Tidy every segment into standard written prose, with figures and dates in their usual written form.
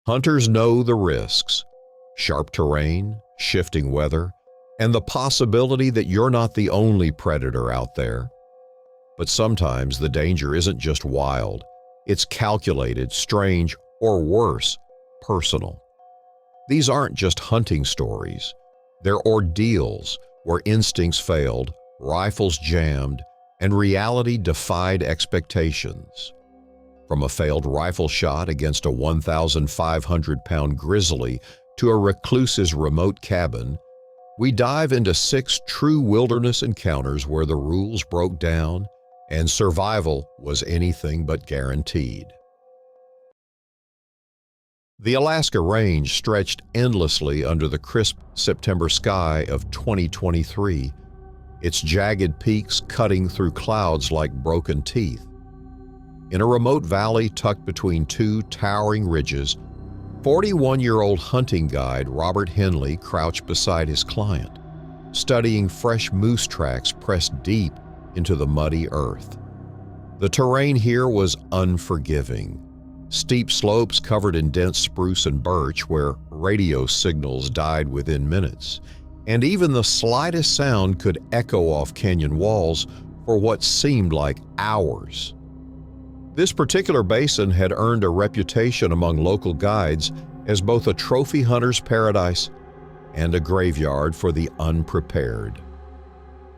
Hunters know the risks: sharp terrain, shifting weather, and the possibility that you're not the only predator out there. But sometimes the danger isn't just wild. It's calculated, strange, or worse, personal. These aren't just hunting stories. They're ordeals where instincts failed, rifles jammed, and reality defied expectations. From a failed rifle shot against a 1,500-pound grizzly to a recluse's remote cabin, we dive into 6 true wilderness encounters where the rules broke down and survival was anything but guaranteed. The Alaska Range stretched endlessly under the crisp September sky of 2023, its jagged peaks cutting through clouds like broken teeth. In a remote valley tucked between 2 towering ridges, 41-year-old hunting guide Robert Henley crouched beside his client, studying fresh moose tracks pressed deep into the muddy earth. The terrain here was unforgiving. Steep slopes covered in dense spruce and birch where radio signals died within minutes, and even the slightest sound could echo off canyon walls for what seemed like hours. This particular basin had earned a reputation among local guides as both a trophy hunter's paradise and a graveyard for the unprepared.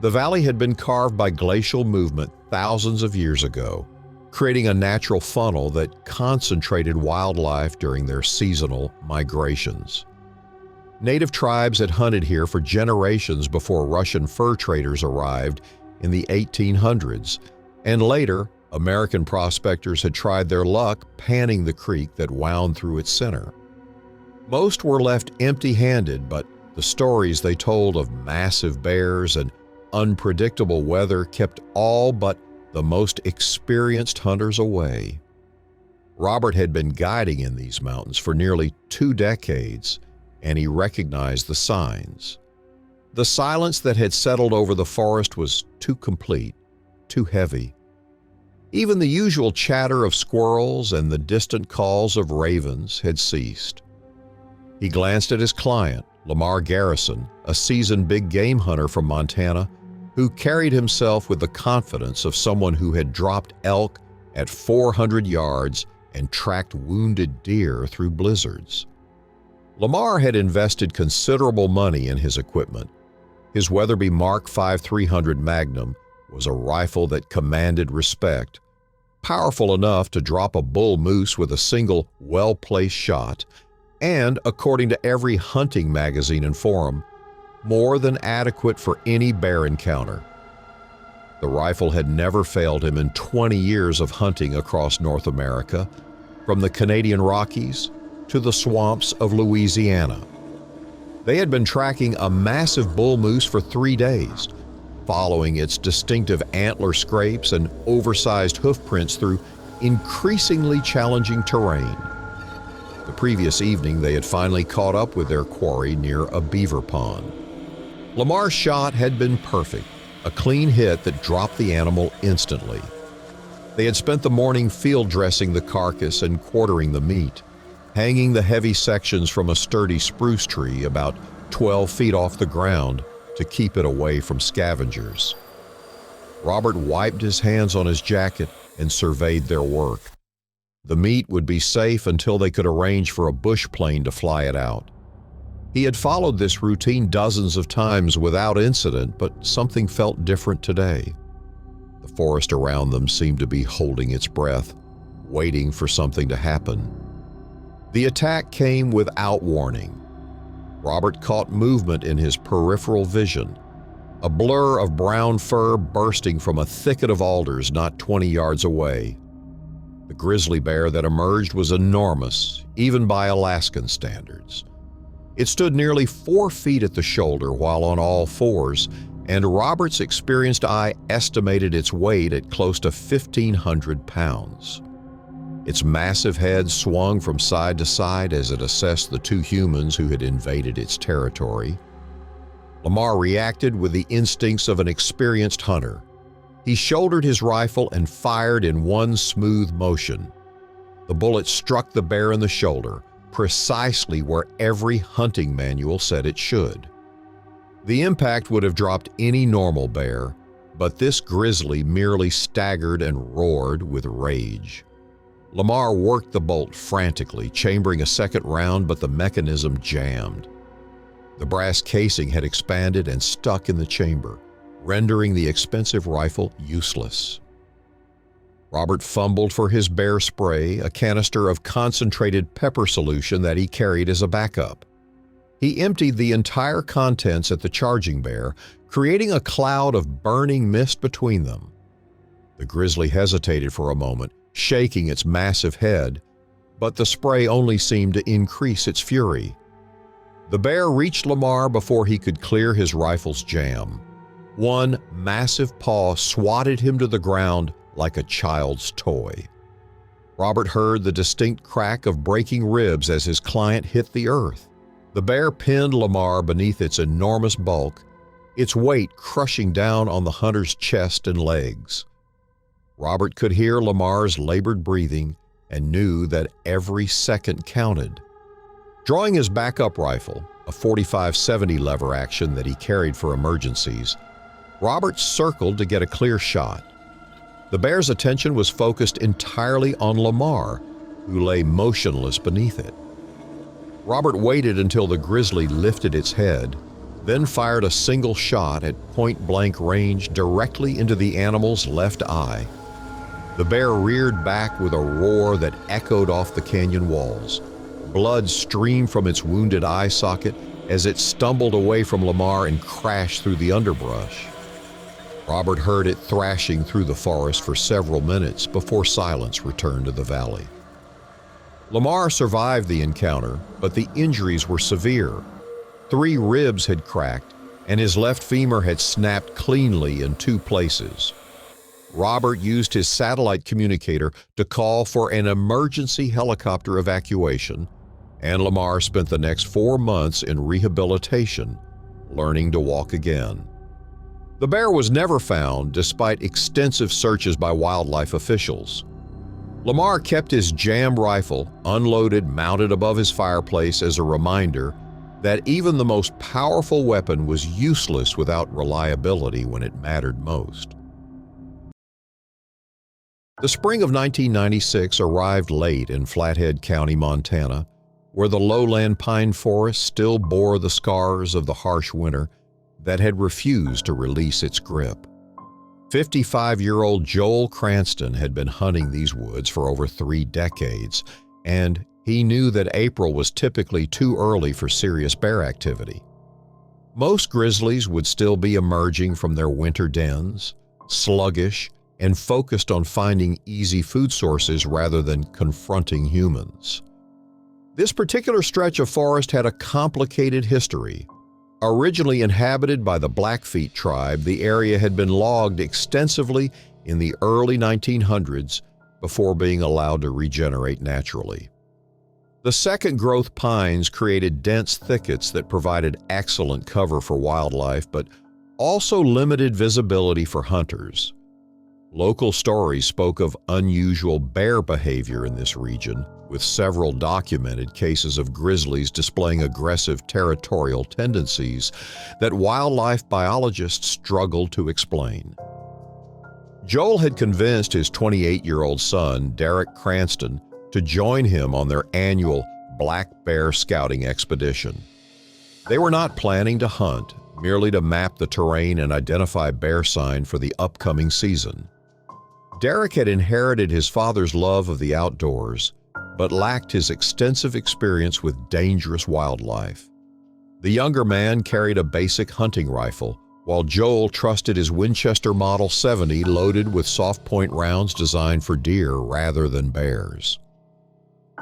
The valley had been carved by glacial movement thousands of years ago, creating a natural funnel that concentrated wildlife during their seasonal migrations. Native tribes had hunted here for generations before Russian fur traders arrived in the 1800s, and later, American prospectors had tried their luck panning the creek that wound through its center. Most were left empty-handed, but the stories they told of massive bears and unpredictable weather kept all but the most experienced hunters away. Robert had been guiding in these mountains for nearly 2 decades, and he recognized the signs. The silence that had settled over the forest was too complete, too heavy. Even the usual chatter of squirrels and the distant calls of ravens had ceased. He glanced at his client, Lamar Garrison, a seasoned big game hunter from Montana, who carried himself with the confidence of someone who had dropped elk at 400 yards and tracked wounded deer through blizzards. Lamar had invested considerable money in his equipment. His Weatherby Mark V 300 Magnum was a rifle that commanded respect, powerful enough to drop a bull moose with a single well-placed shot, and, according to every hunting magazine and forum, more than adequate for any bear encounter. The rifle had never failed him in 20 years of hunting across North America, from the Canadian Rockies to the swamps of Louisiana. They had been tracking a massive bull moose for 3 days, following its distinctive antler scrapes and oversized hoof prints through increasingly challenging terrain. The previous evening, they had finally caught up with their quarry near a beaver pond. Lamar's shot had been perfect, a clean hit that dropped the animal instantly. They had spent the morning field dressing the carcass and quartering the meat, hanging the heavy sections from a sturdy spruce tree about 12 feet off the ground to keep it away from scavengers. Robert wiped his hands on his jacket and surveyed their work. The meat would be safe until they could arrange for a bush plane to fly it out. He had followed this routine dozens of times without incident, but something felt different today. The forest around them seemed to be holding its breath, waiting for something to happen. The attack came without warning. Robert caught movement in his peripheral vision, a blur of brown fur bursting from a thicket of alders not 20 yards away. The grizzly bear that emerged was enormous, even by Alaskan standards. It stood nearly 4 feet at the shoulder while on all fours, and Robert's experienced eye estimated its weight at close to 1,500 pounds. Its massive head swung from side to side as it assessed the 2 humans who had invaded its territory. Lamar reacted with the instincts of an experienced hunter. He shouldered his rifle and fired in one smooth motion. The bullet struck the bear in the shoulder, precisely where every hunting manual said it should. The impact would have dropped any normal bear, but this grizzly merely staggered and roared with rage. Lamar worked the bolt frantically, chambering a second round, but the mechanism jammed. The brass casing had expanded and stuck in the chamber, rendering the expensive rifle useless. Robert fumbled for his bear spray, a canister of concentrated pepper solution that he carried as a backup. He emptied the entire contents at the charging bear, creating a cloud of burning mist between them. The grizzly hesitated for a moment, shaking its massive head, but the spray only seemed to increase its fury. The bear reached Lamar before he could clear his rifle's jam. One massive paw swatted him to the ground like a child's toy. Robert heard the distinct crack of breaking ribs as his client hit the earth. The bear pinned Lamar beneath its enormous bulk, its weight crushing down on the hunter's chest and legs. Robert could hear Lamar's labored breathing and knew that every second counted. Drawing his backup rifle, a .45-70 lever action that he carried for emergencies, Robert circled to get a clear shot. The bear's attention was focused entirely on Lamar, who lay motionless beneath it. Robert waited until the grizzly lifted its head, then fired a single shot at point-blank range directly into the animal's left eye. The bear reared back with a roar that echoed off the canyon walls. Blood streamed from its wounded eye socket as it stumbled away from Lamar and crashed through the underbrush. Robert heard it thrashing through the forest for several minutes before silence returned to the valley. Lamar survived the encounter, but the injuries were severe. 3 ribs had cracked, and his left femur had snapped cleanly in 2 places. Robert used his satellite communicator to call for an emergency helicopter evacuation, and Lamar spent the next 4 months in rehabilitation, learning to walk again. The bear was never found despite extensive searches by wildlife officials. Lamar kept his jam rifle unloaded, mounted above his fireplace as a reminder that even the most powerful weapon was useless without reliability when it mattered most. The spring of 1996 arrived late in Flathead County, Montana, where the lowland pine forest still bore the scars of the harsh winter that had refused to release its grip. 55-year-old Joel Cranston had been hunting these woods for over 3 decades, and he knew that April was typically too early for serious bear activity. Most grizzlies would still be emerging from their winter dens, sluggish and focused on finding easy food sources rather than confronting humans. This particular stretch of forest had a complicated history. Originally inhabited by the Blackfeet tribe, the area had been logged extensively in the early 1900s before being allowed to regenerate naturally. The second-growth pines created dense thickets that provided excellent cover for wildlife, but also limited visibility for hunters. Local stories spoke of unusual bear behavior in this region, with several documented cases of grizzlies displaying aggressive territorial tendencies that wildlife biologists struggled to explain. Joel had convinced his 28-year-old son, Derek Cranston, to join him on their annual black bear scouting expedition. They were not planning to hunt, merely to map the terrain and identify bear sign for the upcoming season. Derek had inherited his father's love of the outdoors, but lacked his extensive experience with dangerous wildlife. The younger man carried a basic hunting rifle, while Joel trusted his Winchester Model 70 loaded with soft-point rounds designed for deer rather than bears.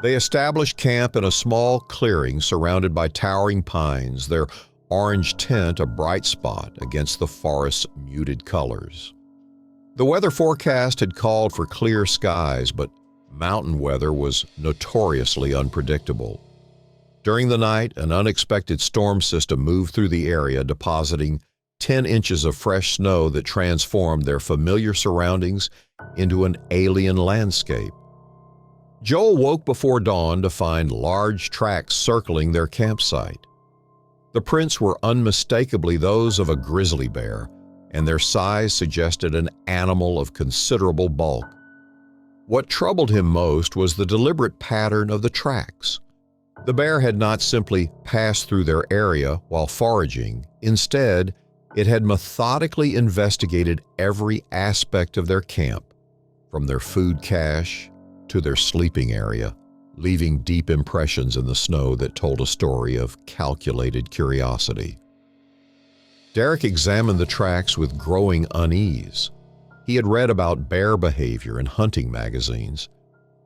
They established camp in a small clearing surrounded by towering pines, their orange tint a bright spot against the forest's muted colors. The weather forecast had called for clear skies, but mountain weather was notoriously unpredictable. During the night, an unexpected storm system moved through the area, depositing 10 inches of fresh snow that transformed their familiar surroundings into an alien landscape. Joel woke before dawn to find large tracks circling their campsite. The prints were unmistakably those of a grizzly bear, and their size suggested an animal of considerable bulk. What troubled him most was the deliberate pattern of the tracks. The bear had not simply passed through their area while foraging. Instead, it had methodically investigated every aspect of their camp, from their food cache to their sleeping area, leaving deep impressions in the snow that told a story of calculated curiosity. Derek examined the tracks with growing unease. He had read about bear behavior in hunting magazines,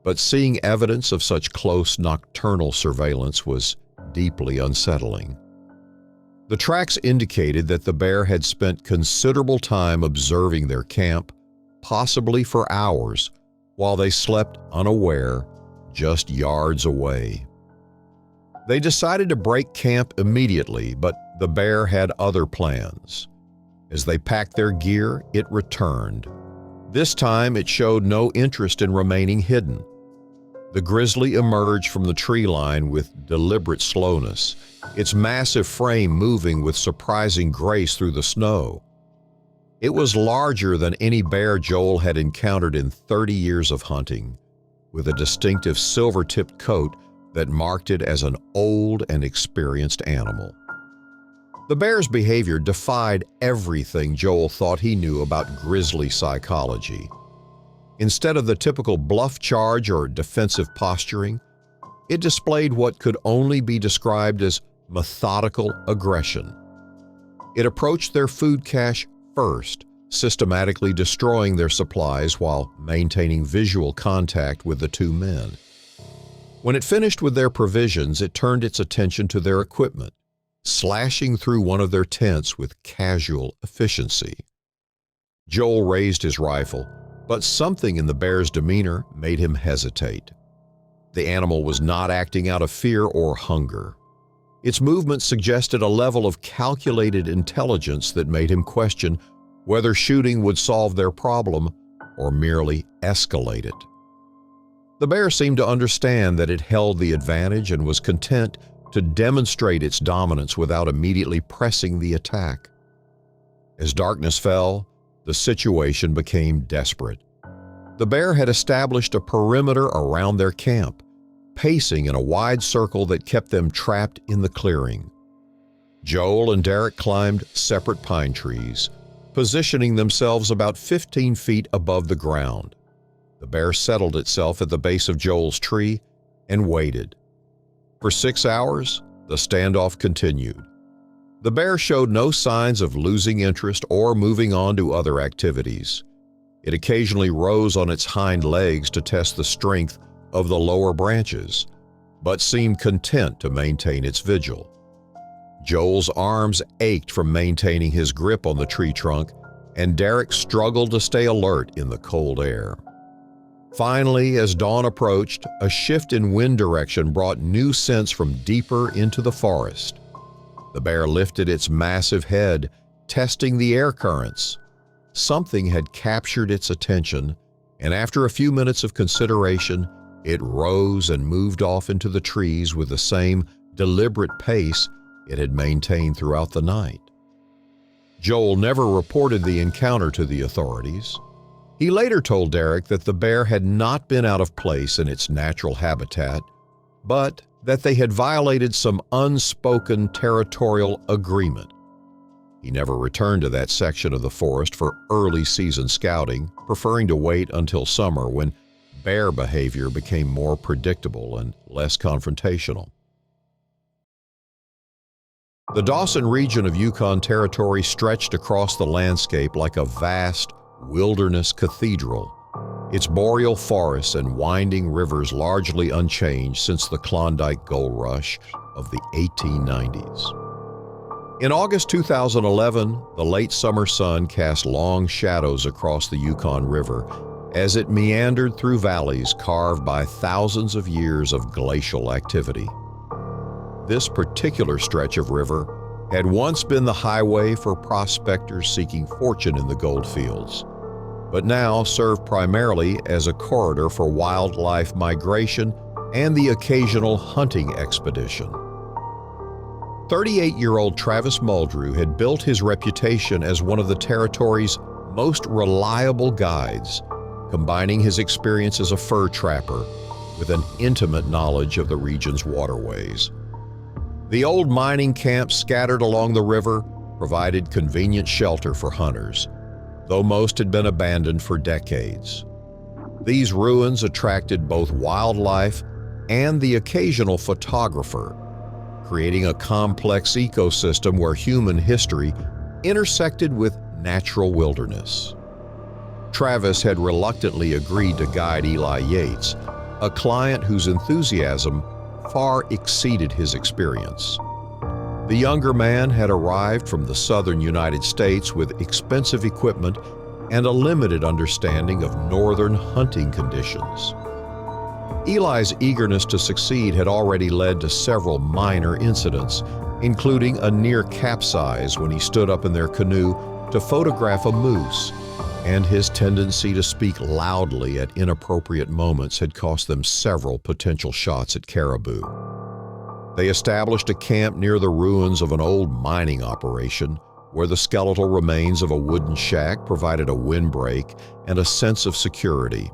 but seeing evidence of such close nocturnal surveillance was deeply unsettling. The tracks indicated that the bear had spent considerable time observing their camp, possibly for hours, while they slept unaware just yards away. They decided to break camp immediately, but the bear had other plans. As they packed their gear, it returned. This time, it showed no interest in remaining hidden. The grizzly emerged from the tree line with deliberate slowness, its massive frame moving with surprising grace through the snow. It was larger than any bear Joel had encountered in 30 years of hunting, with a distinctive silver-tipped coat that marked it as an old and experienced animal. The bear's behavior defied everything Joel thought he knew about grizzly psychology. Instead of the typical bluff charge or defensive posturing, it displayed what could only be described as methodical aggression. It approached their food cache first, systematically destroying their supplies while maintaining visual contact with the two men. When it finished with their provisions, it turned its attention to their equipment, slashing through one of their tents with casual efficiency. Joel raised his rifle, but something in the bear's demeanor made him hesitate. The animal was not acting out of fear or hunger. Its movements suggested a level of calculated intelligence that made him question whether shooting would solve their problem or merely escalate it. The bear seemed to understand that it held the advantage and was content to demonstrate its dominance without immediately pressing the attack. As darkness fell, the situation became desperate. The bear had established a perimeter around their camp, pacing in a wide circle that kept them trapped in the clearing. Joel and Derek climbed separate pine trees, positioning themselves about 15 feet above the ground. The bear settled itself at the base of Joel's tree and waited. For 6 hours, the standoff continued. The bear showed no signs of losing interest or moving on to other activities. It occasionally rose on its hind legs to test the strength of the lower branches, but seemed content to maintain its vigil. Joel's arms ached from maintaining his grip on the tree trunk, and Derek struggled to stay alert in the cold air. Finally, as dawn approached, a shift in wind direction brought new scents from deeper into the forest. The bear lifted its massive head, testing the air currents. Something had captured its attention, and after a few minutes of consideration, it rose and moved off into the trees with the same deliberate pace it had maintained throughout the night. Joel never reported the encounter to the authorities. He later told Derek that the bear had not been out of place in its natural habitat, but that they had violated some unspoken territorial agreement. He never returned to that section of the forest for early season scouting, preferring to wait until summer when bear behavior became more predictable and less confrontational. The Dawson region of Yukon Territory stretched across the landscape like a vast wilderness cathedral, its boreal forests and winding rivers largely unchanged since the Klondike Gold Rush of the 1890s. In August 2011, the late summer sun cast long shadows across the Yukon River as it meandered through valleys carved by thousands of years of glacial activity. This particular stretch of river had once been the highway for prospectors seeking fortune in the gold fields. but now serve primarily as a corridor for wildlife migration and the occasional hunting expedition. 38-year-old Travis Muldrew had built his reputation as one of the territory's most reliable guides, combining his experience as a fur trapper with an intimate knowledge of the region's waterways. The old mining camps scattered along the river provided convenient shelter for hunters, though most had been abandoned for decades. These ruins attracted both wildlife and the occasional photographer, creating a complex ecosystem where human history intersected with natural wilderness. Travis had reluctantly agreed to guide Eli Yates, a client whose enthusiasm far exceeded his experience. The younger man had arrived from the southern United States with expensive equipment and a limited understanding of northern hunting conditions. Eli's eagerness to succeed had already led to several minor incidents, including a near capsize when he stood up in their canoe to photograph a moose, and his tendency to speak loudly at inappropriate moments had cost them several potential shots at caribou. They established a camp near the ruins of an old mining operation, where the skeletal remains of a wooden shack provided a windbreak and a sense of security.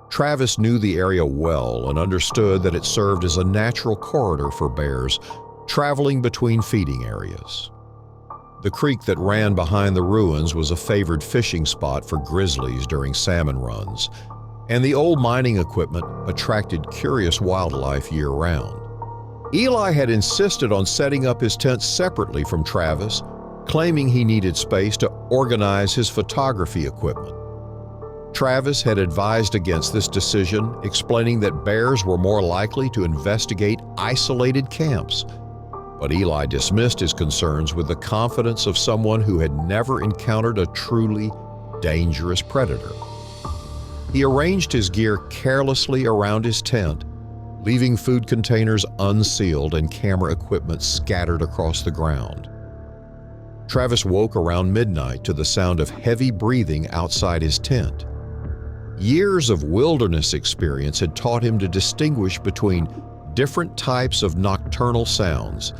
Travis knew the area well and understood that it served as a natural corridor for bears traveling between feeding areas. The creek that ran behind the ruins was a favored fishing spot for grizzlies during salmon runs, and the old mining equipment attracted curious wildlife year-round. Eli had insisted on setting up his tent separately from Travis, claiming he needed space to organize his photography equipment. Travis had advised against this decision, explaining that bears were more likely to investigate isolated camps. But Eli dismissed his concerns with the confidence of someone who had never encountered a truly dangerous predator. He arranged his gear carelessly around his tent, leaving food containers unsealed and camera equipment scattered across the ground. Travis woke around midnight to the sound of heavy breathing outside his tent. Years of wilderness experience had taught him to distinguish between different types of nocturnal sounds,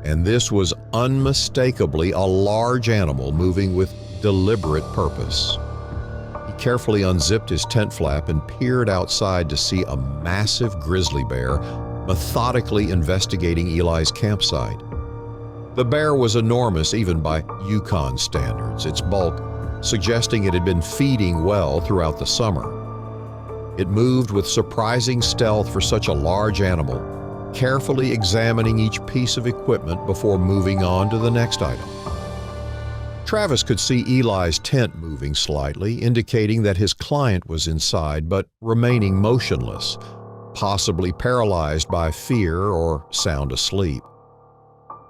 and this was unmistakably a large animal moving with deliberate purpose. He carefully unzipped his tent flap and peered outside to see a massive grizzly bear methodically investigating Eli's campsite. The bear was enormous even by Yukon standards, its bulk suggesting it had been feeding well throughout the summer. It moved with surprising stealth for such a large animal, carefully examining each piece of equipment before moving on to the next item. Travis could see Eli's tent moving slightly, indicating that his client was inside but remaining motionless, possibly paralyzed by fear or sound asleep.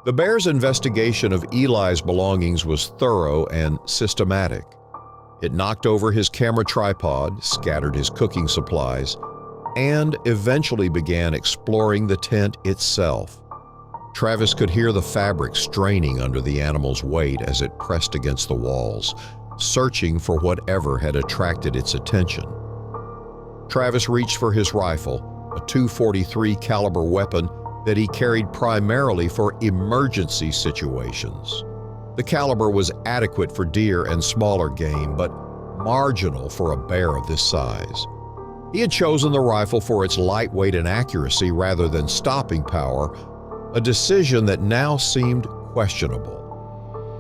The bear's investigation of Eli's belongings was thorough and systematic. It knocked over his camera tripod, scattered his cooking supplies, and eventually began exploring the tent itself. Travis could hear the fabric straining under the animal's weight as it pressed against the walls, searching for whatever had attracted its attention. Travis reached for his rifle, a .243 caliber weapon that he carried primarily for emergency situations. The caliber was adequate for deer and smaller game, but marginal for a bear of this size. He had chosen the rifle for its lightweight and accuracy rather than stopping power, a decision that now seemed questionable.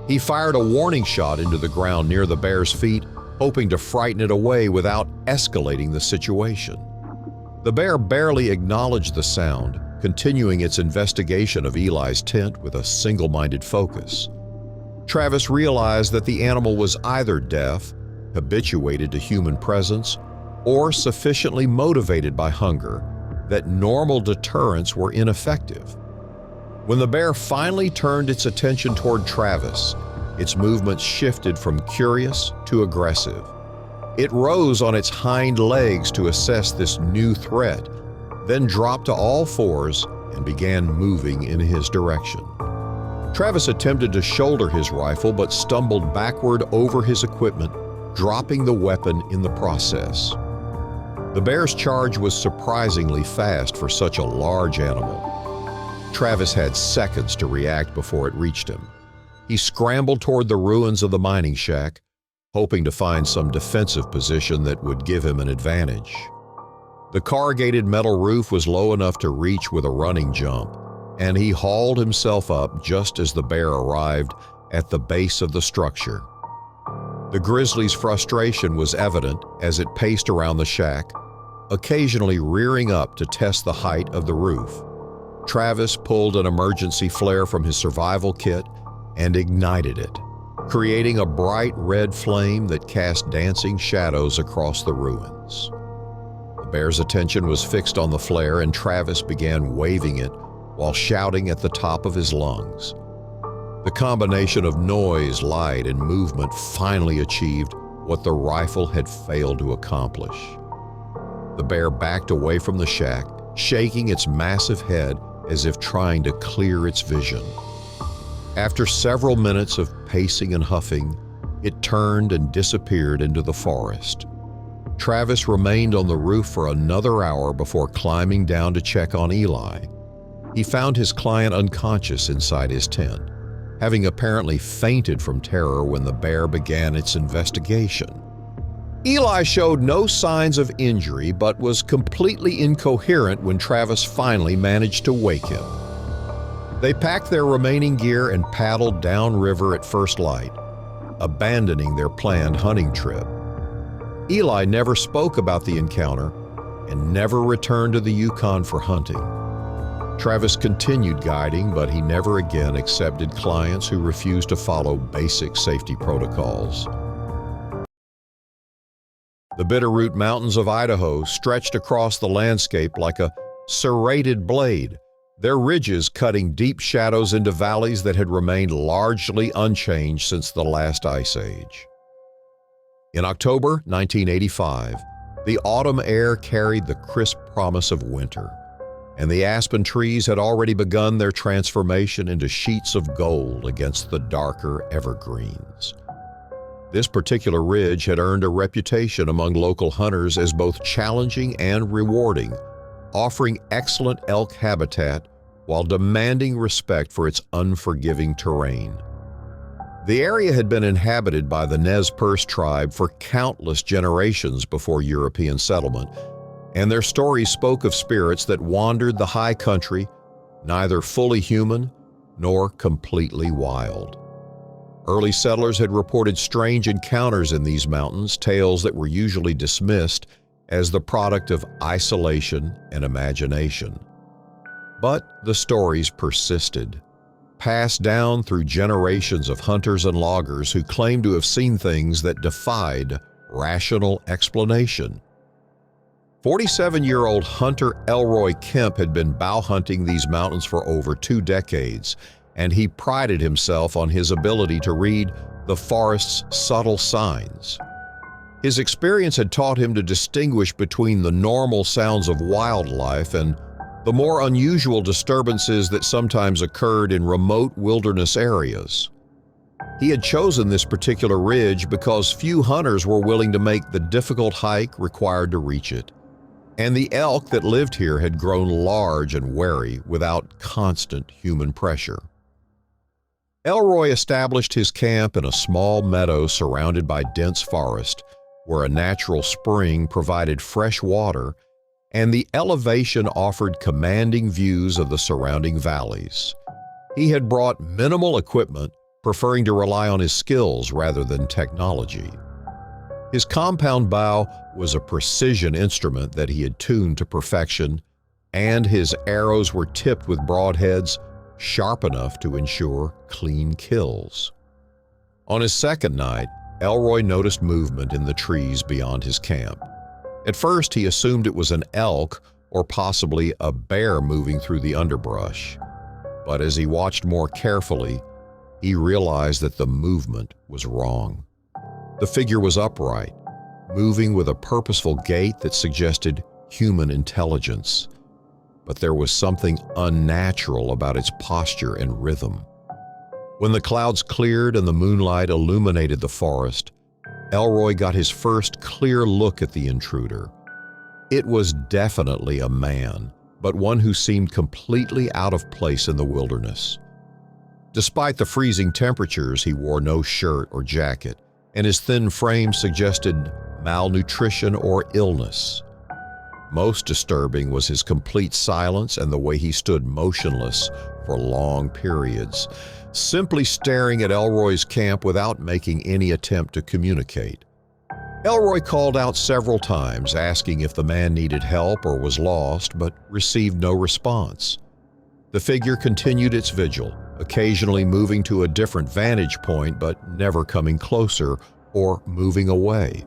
He fired a warning shot into the ground near the bear's feet, hoping to frighten it away without escalating the situation. The bear barely acknowledged the sound, continuing its investigation of Eli's tent with a single-minded focus. Travis realized that the animal was either deaf, habituated to human presence, or sufficiently motivated by hunger that normal deterrents were ineffective. When the bear finally turned its attention toward Travis, its movements shifted from curious to aggressive. It rose on its hind legs to assess this new threat, then dropped to all fours and began moving in his direction. Travis attempted to shoulder his rifle but stumbled backward over his equipment, dropping the weapon in the process. The bear's charge was surprisingly fast for such a large animal. Travis had seconds to react before it reached him. He scrambled toward the ruins of the mining shack, hoping to find some defensive position that would give him an advantage. The corrugated metal roof was low enough to reach with a running jump, and he hauled himself up just as the bear arrived at the base of the structure. The grizzly's frustration was evident as it paced around the shack, occasionally rearing up to test the height of the roof. Travis pulled an emergency flare from his survival kit and ignited it, creating a bright red flame that cast dancing shadows across the ruins. The bear's attention was fixed on the flare, and Travis began waving it while shouting at the top of his lungs. The combination of noise, light, and movement finally achieved what the rifle had failed to accomplish. The bear backed away from the shack, shaking its massive head as if trying to clear its vision. After several minutes of pacing and huffing, it turned and disappeared into the forest. Travis remained on the roof for another hour before climbing down to check on Eli. He found his client unconscious inside his tent, having apparently fainted from terror when the bear began its investigation. Eli showed no signs of injury but was completely incoherent when Travis finally managed to wake him. They packed their remaining gear and paddled downriver at first light, abandoning their planned hunting trip. Eli never spoke about the encounter and never returned to the Yukon for hunting. Travis continued guiding, but he never again accepted clients who refused to follow basic safety protocols. The Bitterroot Mountains of Idaho stretched across the landscape like a serrated blade, their ridges cutting deep shadows into valleys that had remained largely unchanged since the last ice age. In October 1985, the autumn air carried the crisp promise of winter, and the aspen trees had already begun their transformation into sheets of gold against the darker evergreens. This particular ridge had earned a reputation among local hunters as both challenging and rewarding, offering excellent elk habitat while demanding respect for its unforgiving terrain. The area had been inhabited by the Nez Perce tribe for countless generations before European settlement, and their stories spoke of spirits that wandered the high country, neither fully human nor completely wild. Early settlers had reported strange encounters in these mountains, tales that were usually dismissed as the product of isolation and imagination. But the stories persisted, passed down through generations of hunters and loggers who claimed to have seen things that defied rational explanation. 47-year-old hunter Elroy Kemp had been bow hunting these mountains for over 2 decades, and he prided himself on his ability to read the forest's subtle signs. His experience had taught him to distinguish between the normal sounds of wildlife and the more unusual disturbances that sometimes occurred in remote wilderness areas. He had chosen this particular ridge because few hunters were willing to make the difficult hike required to reach it, and the elk that lived here had grown large and wary without constant human pressure. Elroy established his camp in a small meadow surrounded by dense forest, where a natural spring provided fresh water and the elevation offered commanding views of the surrounding valleys. He had brought minimal equipment, preferring to rely on his skills rather than technology. His compound bow was a precision instrument that he had tuned to perfection, and his arrows were tipped with broadheads sharp enough to ensure clean kills. On his second night, Elroy noticed movement in the trees beyond his camp. At first, he assumed it was an elk or possibly a bear moving through the underbrush. But as he watched more carefully, he realized that the movement was wrong. The figure was upright, moving with a purposeful gait that suggested human intelligence. But there was something unnatural about its posture and rhythm. When the clouds cleared and the moonlight illuminated the forest, Elroy got his first clear look at the intruder. It was definitely a man, but one who seemed completely out of place in the wilderness. Despite the freezing temperatures, he wore no shirt or jacket, and his thin frame suggested malnutrition or illness. Most disturbing was his complete silence and the way he stood motionless for long periods, simply staring at Elroy's camp without making any attempt to communicate. Elroy called out several times, asking if the man needed help or was lost, but received no response. The figure continued its vigil, occasionally moving to a different vantage point but never coming closer or moving away.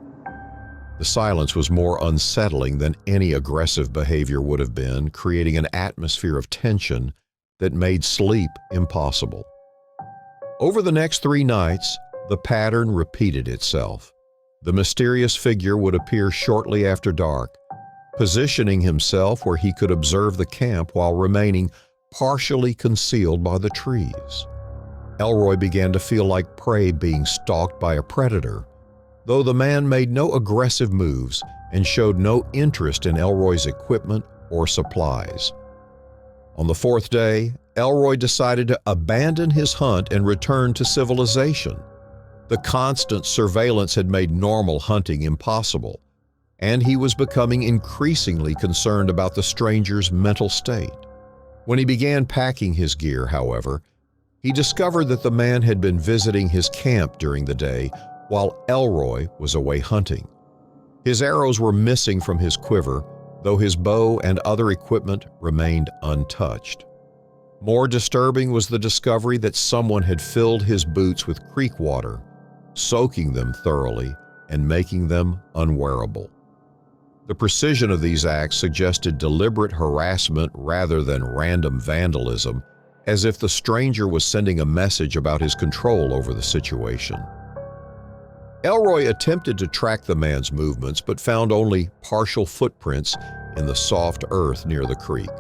The silence was more unsettling than any aggressive behavior would have been, creating an atmosphere of tension that made sleep impossible. Over the next 3 nights, the pattern repeated itself. The mysterious figure would appear shortly after dark, positioning himself where he could observe the camp while remaining partially concealed by the trees. Elroy began to feel like prey being stalked by a predator, though the man made no aggressive moves and showed no interest in Elroy's equipment or supplies. On the 4th day, Elroy decided to abandon his hunt and return to civilization. The constant surveillance had made normal hunting impossible, and he was becoming increasingly concerned about the stranger's mental state. When he began packing his gear, however, he discovered that the man had been visiting his camp during the day while Elroy was away hunting. His arrows were missing from his quiver, though his bow and other equipment remained untouched. More disturbing was the discovery that someone had filled his boots with creek water, soaking them thoroughly and making them unwearable. The precision of these acts suggested deliberate harassment rather than random vandalism, as if the stranger was sending a message about his control over the situation. Elroy attempted to track the man's movements but found only partial footprints in the soft earth near the creek.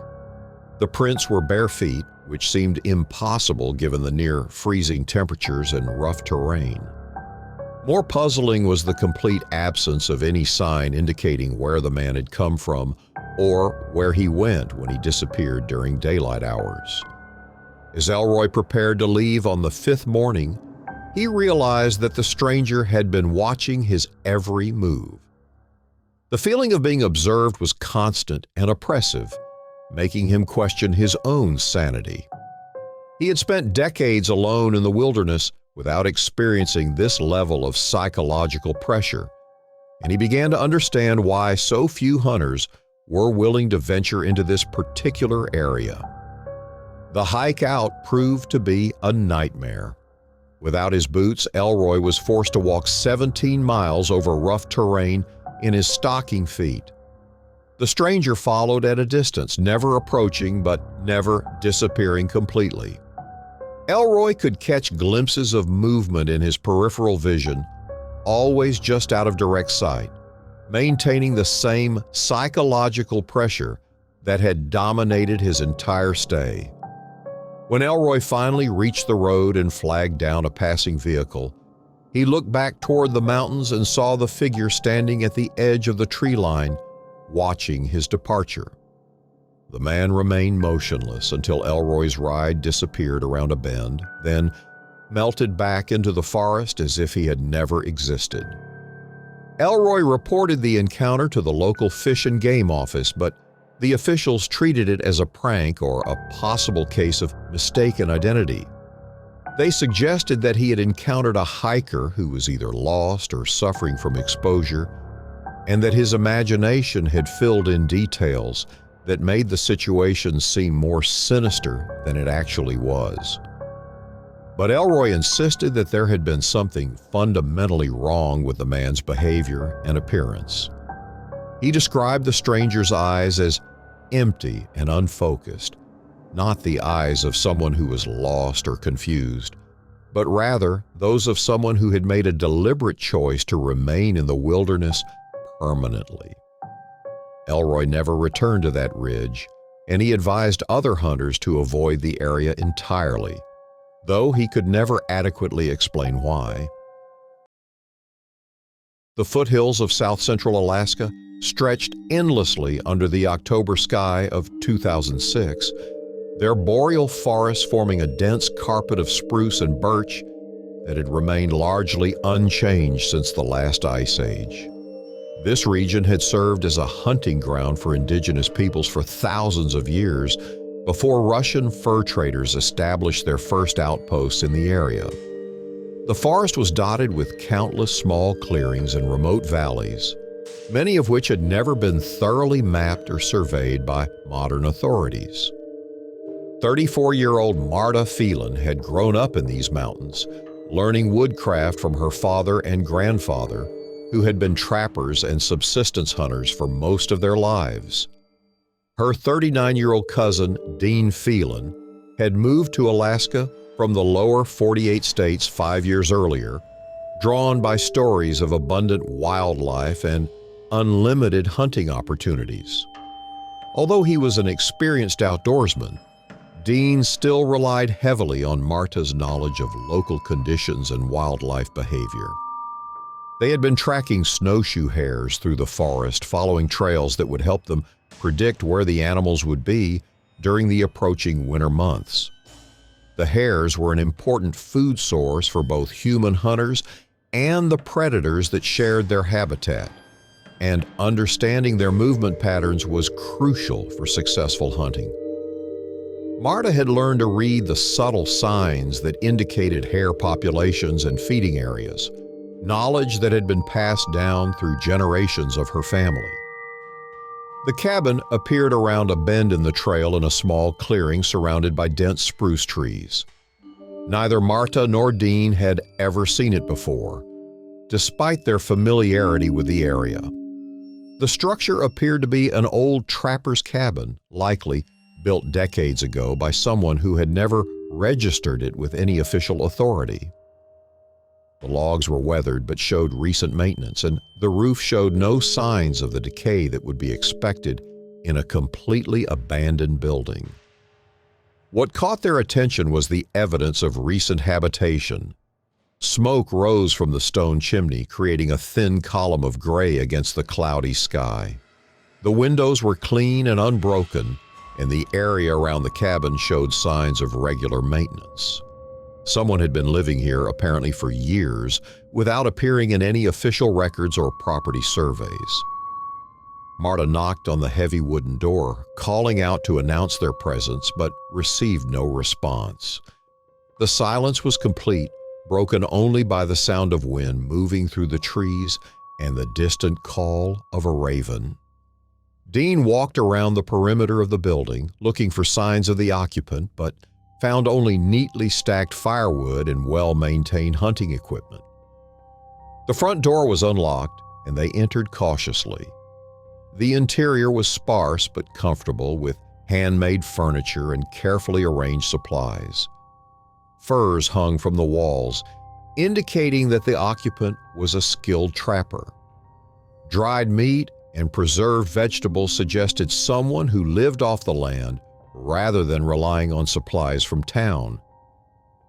The prints were bare feet, which seemed impossible given the near freezing temperatures and rough terrain. More puzzling was the complete absence of any sign indicating where the man had come from or where he went when he disappeared during daylight hours. As Elroy prepared to leave on the 5th morning, he realized that the stranger had been watching his every move. The feeling of being observed was constant and oppressive, making him question his own sanity. He had spent decades alone in the wilderness without experiencing this level of psychological pressure, and he began to understand why so few hunters were willing to venture into this particular area. The hike out proved to be a nightmare. Without his boots, Elroy was forced to walk 17 miles over rough terrain in his stocking feet. The stranger followed at a distance, never approaching but never disappearing completely. Elroy could catch glimpses of movement in his peripheral vision, always just out of direct sight, maintaining the same psychological pressure that had dominated his entire stay. When Elroy finally reached the road and flagged down a passing vehicle, he looked back toward the mountains and saw the figure standing at the edge of the tree line, watching his departure. The man remained motionless until Elroy's ride disappeared around a bend, then melted back into the forest as if he had never existed. Elroy reported the encounter to the local Fish and Game office, but the officials treated it as a prank or a possible case of mistaken identity. They suggested that he had encountered a hiker who was either lost or suffering from exposure, and that his imagination had filled in details that made the situation seem more sinister than it actually was. But Elroy insisted that there had been something fundamentally wrong with the man's behavior and appearance. He described the stranger's eyes as empty and unfocused, not the eyes of someone who was lost or confused, but rather those of someone who had made a deliberate choice to remain in the wilderness permanently. Elroy never returned to that ridge, and he advised other hunters to avoid the area entirely, though he could never adequately explain why. The foothills of south-central Alaska stretched endlessly under the October sky of 2006, their boreal forests forming a dense carpet of spruce and birch that had remained largely unchanged since the last ice age. This region had served as a hunting ground for indigenous peoples for thousands of years before Russian fur traders established their first outposts in the area. The forest was dotted with countless small clearings and remote valleys, many of which had never been thoroughly mapped or surveyed by modern authorities. 34-year-old Marta Phelan had grown up in these mountains, learning woodcraft from her father and grandfather, who had been trappers and subsistence hunters for most of their lives. Her 39-year-old cousin, Dean Phelan, had moved to Alaska from the lower 48 states 5 years earlier, drawn by stories of abundant wildlife and unlimited hunting opportunities. Although he was an experienced outdoorsman, Dean still relied heavily on Marta's knowledge of local conditions and wildlife behavior. They had been tracking snowshoe hares through the forest, following trails that would help them predict where the animals would be during the approaching winter months. The hares were an important food source for both human hunters and the predators that shared their habitat, and understanding their movement patterns was crucial for successful hunting. Marta had learned to read the subtle signs that indicated hare populations and feeding areas, knowledge that had been passed down through generations of her family. The cabin appeared around a bend in the trail in a small clearing surrounded by dense spruce trees. Neither Marta nor Dean had ever seen it before, despite their familiarity with the area. The structure appeared to be an old trapper's cabin, likely built decades ago by someone who had never registered it with any official authority. The logs were weathered but showed recent maintenance, and the roof showed no signs of the decay that would be expected in a completely abandoned building. What caught their attention was the evidence of recent habitation. Smoke rose from the stone chimney, creating a thin column of gray against the cloudy sky. The windows were clean and unbroken, and the area around the cabin showed signs of regular maintenance. Someone had been living here apparently for years without appearing in any official records or property surveys. Marta knocked on the heavy wooden door, calling out to announce their presence, but received no response. The silence was complete, broken only by the sound of wind moving through the trees and the distant call of a raven. Dean walked around the perimeter of the building, looking for signs of the occupant, but found only neatly stacked firewood and well-maintained hunting equipment. The front door was unlocked, and they entered cautiously. The interior was sparse but comfortable, with handmade furniture and carefully arranged supplies. Furs hung from the walls, indicating that the occupant was a skilled trapper. Dried meat and preserved vegetables suggested someone who lived off the land rather than relying on supplies from town.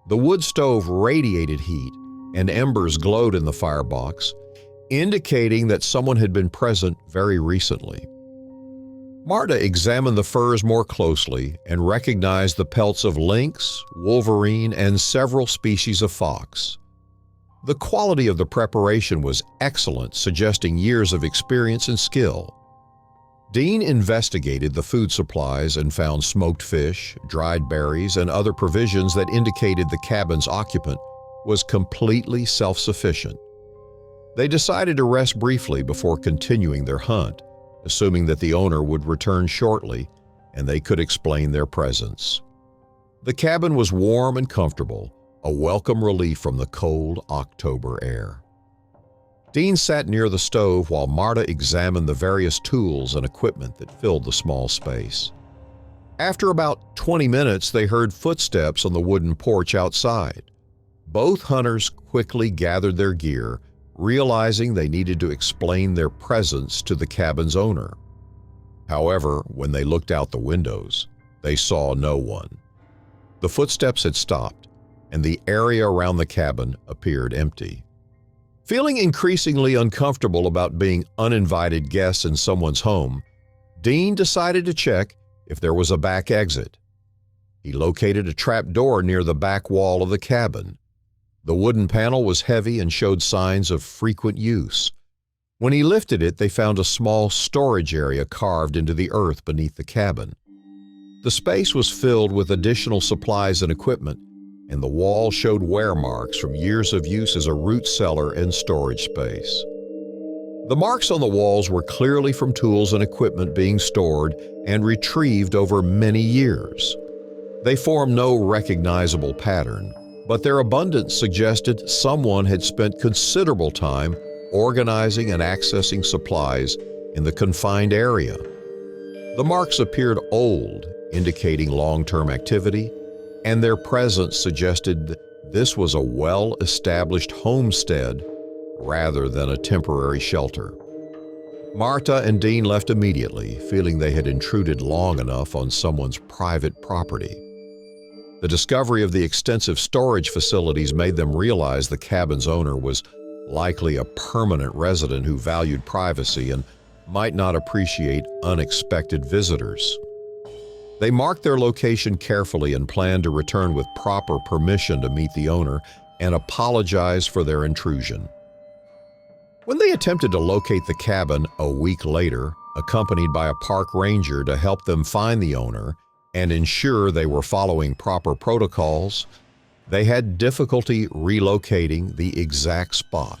The wood stove radiated heat, and embers glowed in the firebox, indicating that someone had been present very recently. Marta examined the furs more closely and recognized the pelts of lynx, wolverine, and several species of fox. The quality of the preparation was excellent, suggesting years of experience and skill. Dean investigated the food supplies and found smoked fish, dried berries, and other provisions that indicated the cabin's occupant was completely self-sufficient. They decided to rest briefly before continuing their hunt, assuming that the owner would return shortly and they could explain their presence. The cabin was warm and comfortable, a welcome relief from the cold October air. Dean sat near the stove while Marta examined the various tools and equipment that filled the small space. After about 20 minutes, they heard footsteps on the wooden porch outside. Both hunters quickly gathered their gear, realizing they needed to explain their presence to the cabin's owner. However, when they looked out the windows, they saw no one. The footsteps had stopped, and the area around the cabin appeared empty. Feeling increasingly uncomfortable about being uninvited guests in someone's home, Dean decided to check if there was a back exit. He located a trap door near the back wall of the cabin. The wooden panel was heavy and showed signs of frequent use. When he lifted it, they found a small storage area carved into the earth beneath the cabin. The space was filled with additional supplies and equipment, and the wall showed wear marks from years of use as a root cellar and storage space. The marks on the walls were clearly from tools and equipment being stored and retrieved over many years. They formed no recognizable pattern, but their abundance suggested someone had spent considerable time organizing and accessing supplies in the confined area. The marks appeared old, indicating long-term activity, and their presence suggested that this was a well-established homestead rather than a temporary shelter. Marta and Dean left immediately, feeling they had intruded long enough on someone's private property. The discovery of the extensive storage facilities made them realize the cabin's owner was likely a permanent resident who valued privacy and might not appreciate unexpected visitors. They marked their location carefully and planned to return with proper permission to meet the owner and apologize for their intrusion. When they attempted to locate the cabin a week later, accompanied by a park ranger to help them find the owner and ensure they were following proper protocols, they had difficulty relocating the exact spot.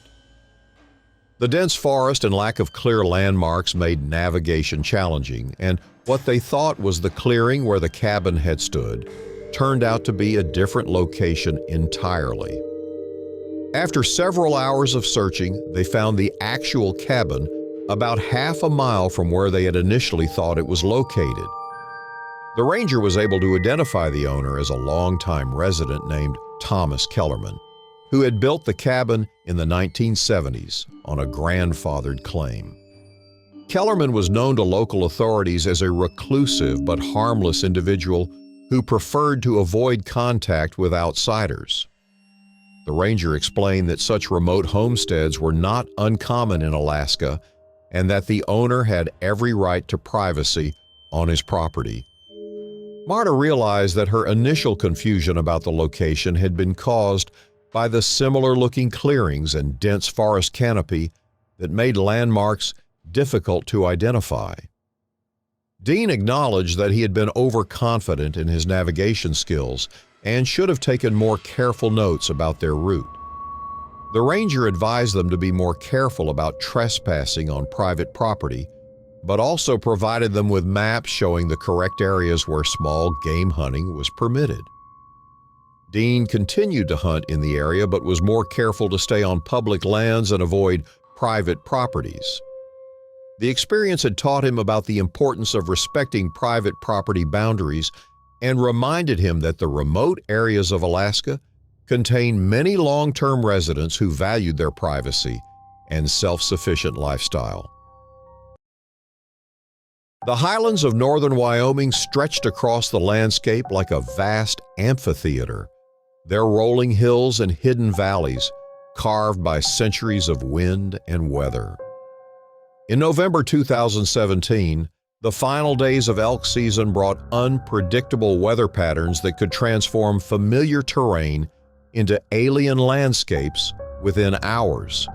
The dense forest and lack of clear landmarks made navigation challenging, and what they thought was the clearing where the cabin had stood turned out to be a different location entirely. After several hours of searching, they found the actual cabin about half a mile from where they had initially thought it was located. The ranger was able to identify the owner as a longtime resident named Thomas Kellerman, who had built the cabin in the 1970s on a grandfathered claim. Kellerman was known to local authorities as a reclusive but harmless individual who preferred to avoid contact with outsiders. The ranger explained that such remote homesteads were not uncommon in Alaska and that the owner had every right to privacy on his property. Marta realized that her initial confusion about the location had been caused by the similar-looking clearings and dense forest canopy that made landmarks difficult to identify. Dean acknowledged that he had been overconfident in his navigation skills and should have taken more careful notes about their route. The ranger advised them to be more careful about trespassing on private property, but also provided them with maps showing the correct areas where small game hunting was permitted. Dean continued to hunt in the area but was more careful to stay on public lands and avoid private properties. The experience had taught him about the importance of respecting private property boundaries and reminded him that the remote areas of Alaska contain many long-term residents who valued their privacy and self-sufficient lifestyle. The highlands of northern Wyoming stretched across the landscape like a vast amphitheater, their rolling hills and hidden valleys carved by centuries of wind and weather. In November 2017, the final days of elk season brought unpredictable weather patterns that could transform familiar terrain into alien landscapes within hours.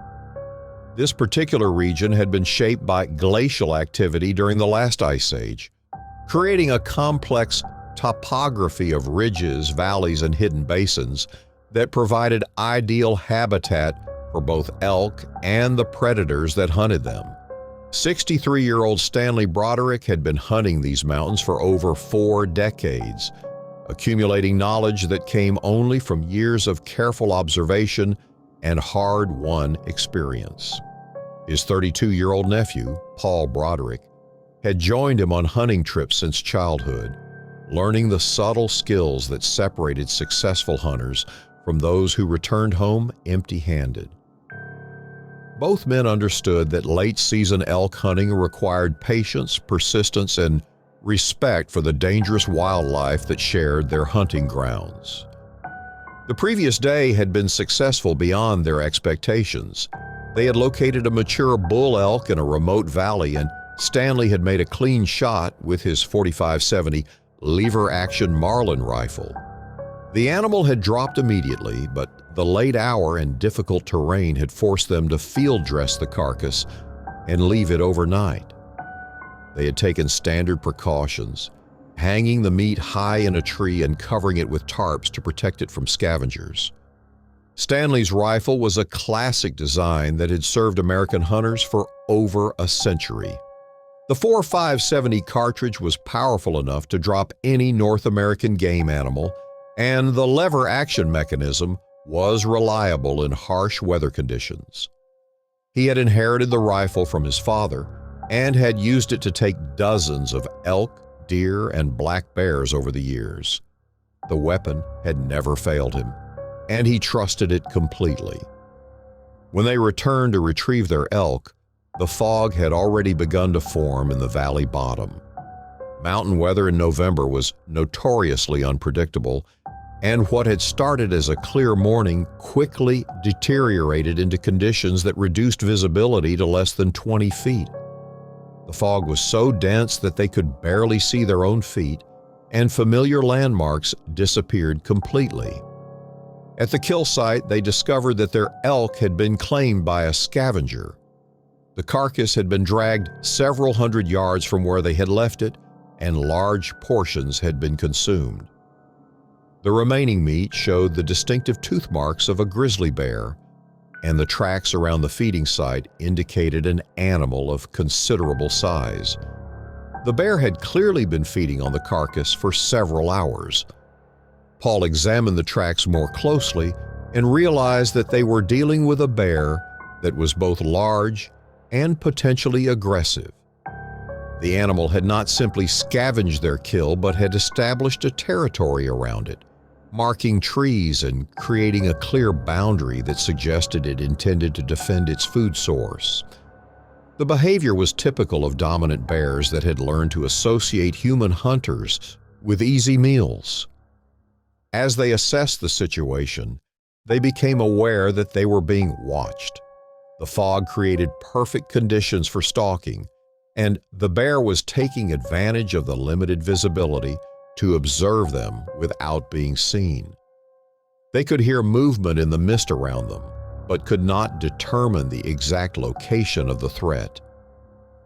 This particular region had been shaped by glacial activity during the last ice age, creating a complex topography of ridges, valleys, and hidden basins that provided ideal habitat for both elk and the predators that hunted them. 63-year-old Stanley Broderick had been hunting these mountains for over 4 decades, accumulating knowledge that came only from years of careful observation and hard-won experience. His 32-year-old nephew, Paul Broderick, had joined him on hunting trips since childhood, learning the subtle skills that separated successful hunters from those who returned home empty-handed. Both men understood that late-season elk hunting required patience, persistence, and respect for the dangerous wildlife that shared their hunting grounds. The previous day had been successful beyond their expectations, They had located a mature bull elk in a remote valley, and Stanley had made a clean shot with his .45-70 lever-action Marlin rifle. The animal had dropped immediately, but the late hour and difficult terrain had forced them to field dress the carcass and leave it overnight. They had taken standard precautions, hanging the meat high in a tree and covering it with tarps to protect it from scavengers. Stanley's rifle was a classic design that had served American hunters for over a century. The .45-70 cartridge was powerful enough to drop any North American game animal, and the lever action mechanism was reliable in harsh weather conditions. He had inherited the rifle from his father and had used it to take dozens of elk, deer, and black bears over the years. The weapon had never failed him, and he trusted it completely. When they returned to retrieve their elk, the fog had already begun to form in the valley bottom. Mountain weather in November was notoriously unpredictable, and what had started as a clear morning quickly deteriorated into conditions that reduced visibility to less than 20 feet. The fog was so dense that they could barely see their own feet, and familiar landmarks disappeared completely. At the kill site, they discovered that their elk had been claimed by a scavenger. The carcass had been dragged several hundred yards from where they had left it, and large portions had been consumed. The remaining meat showed the distinctive tooth marks of a grizzly bear, and the tracks around the feeding site indicated an animal of considerable size. The bear had clearly been feeding on the carcass for several hours. Paul examined the tracks more closely and realized that they were dealing with a bear that was both large and potentially aggressive. The animal had not simply scavenged their kill, but had established a territory around it, marking trees and creating a clear boundary that suggested it intended to defend its food source. The behavior was typical of dominant bears that had learned to associate human hunters with easy meals. As they assessed the situation, they became aware that they were being watched. The fog created perfect conditions for stalking, and the bear was taking advantage of the limited visibility to observe them without being seen. They could hear movement in the mist around them, but could not determine the exact location of the threat.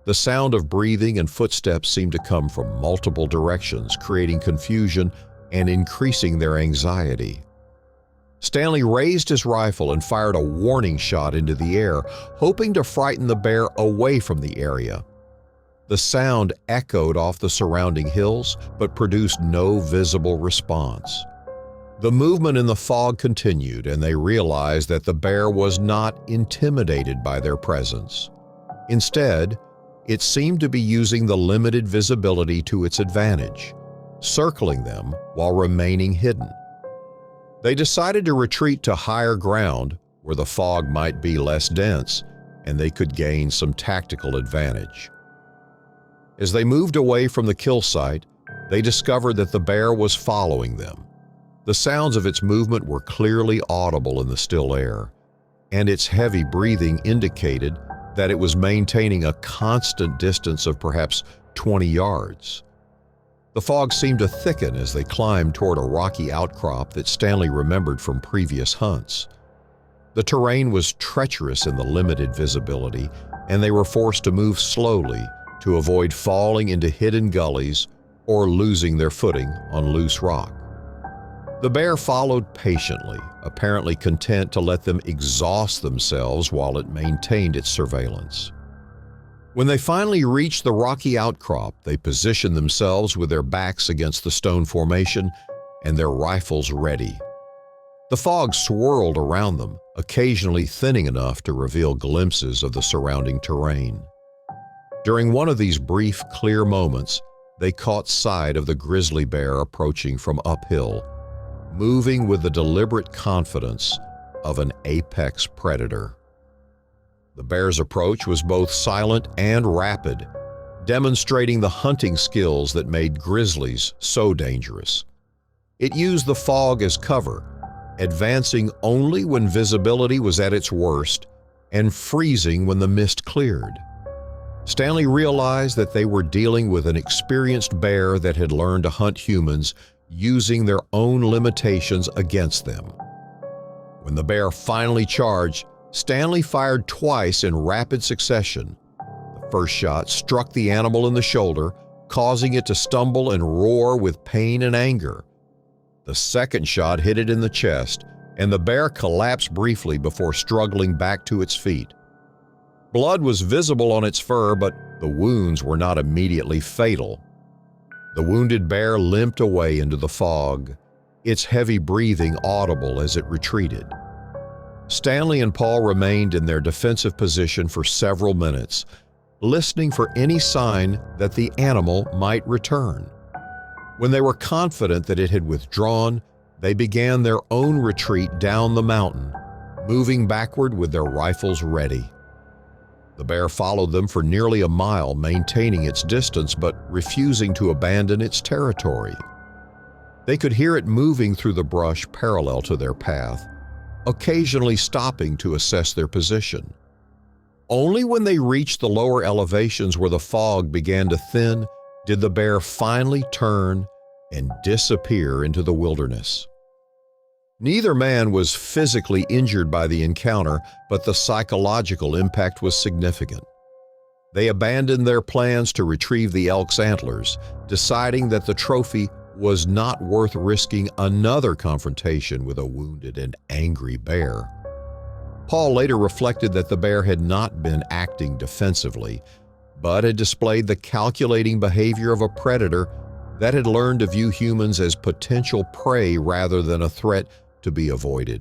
The sound of breathing and footsteps seemed to come from multiple directions, creating confusion and increasing their anxiety. Stanley raised his rifle and fired a warning shot into the air, hoping to frighten the bear away from the area. The sound echoed off the surrounding hills, but produced no visible response. The movement in the fog continued, and they realized that the bear was not intimidated by their presence. Instead, it seemed to be using the limited visibility to its advantage, circling them while remaining hidden. They decided to retreat to higher ground where the fog might be less dense and they could gain some tactical advantage. As they moved away from the kill site, they discovered that the bear was following them. The sounds of its movement were clearly audible in the still air, and its heavy breathing indicated that it was maintaining a constant distance of perhaps 20 yards. The fog seemed to thicken as they climbed toward a rocky outcrop that Stanley remembered from previous hunts. The terrain was treacherous in the limited visibility, and they were forced to move slowly to avoid falling into hidden gullies or losing their footing on loose rock. The bear followed patiently, apparently content to let them exhaust themselves while it maintained its surveillance. When they finally reached the rocky outcrop, they positioned themselves with their backs against the stone formation and their rifles ready. The fog swirled around them, occasionally thinning enough to reveal glimpses of the surrounding terrain. During one of these brief, clear moments, they caught sight of the grizzly bear approaching from uphill, moving with the deliberate confidence of an apex predator. The bear's approach was both silent and rapid, demonstrating the hunting skills that made grizzlies so dangerous. It used the fog as cover, advancing only when visibility was at its worst and freezing when the mist cleared. Stanley realized that they were dealing with an experienced bear that had learned to hunt humans using their own limitations against them. When the bear finally charged, Stanley fired twice in rapid succession. The first shot struck the animal in the shoulder, causing it to stumble and roar with pain and anger. The second shot hit it in the chest, and the bear collapsed briefly before struggling back to its feet. Blood was visible on its fur, but the wounds were not immediately fatal. The wounded bear limped away into the fog, its heavy breathing audible as it retreated. Stanley and Paul remained in their defensive position for several minutes, listening for any sign that the animal might return. When they were confident that it had withdrawn, they began their own retreat down the mountain, moving backward with their rifles ready. The bear followed them for nearly a mile, maintaining its distance but refusing to abandon its territory. They could hear it moving through the brush parallel to their path, occasionally stopping to assess their position. Only when they reached the lower elevations where the fog began to thin did the bear finally turn and disappear into the wilderness. Neither man was physically injured by the encounter, but the psychological impact was significant. They abandoned their plans to retrieve the elk's antlers, deciding that the trophy was not worth risking another confrontation with a wounded and angry bear. Paul later reflected that the bear had not been acting defensively, but had displayed the calculating behavior of a predator that had learned to view humans as potential prey rather than a threat to be avoided.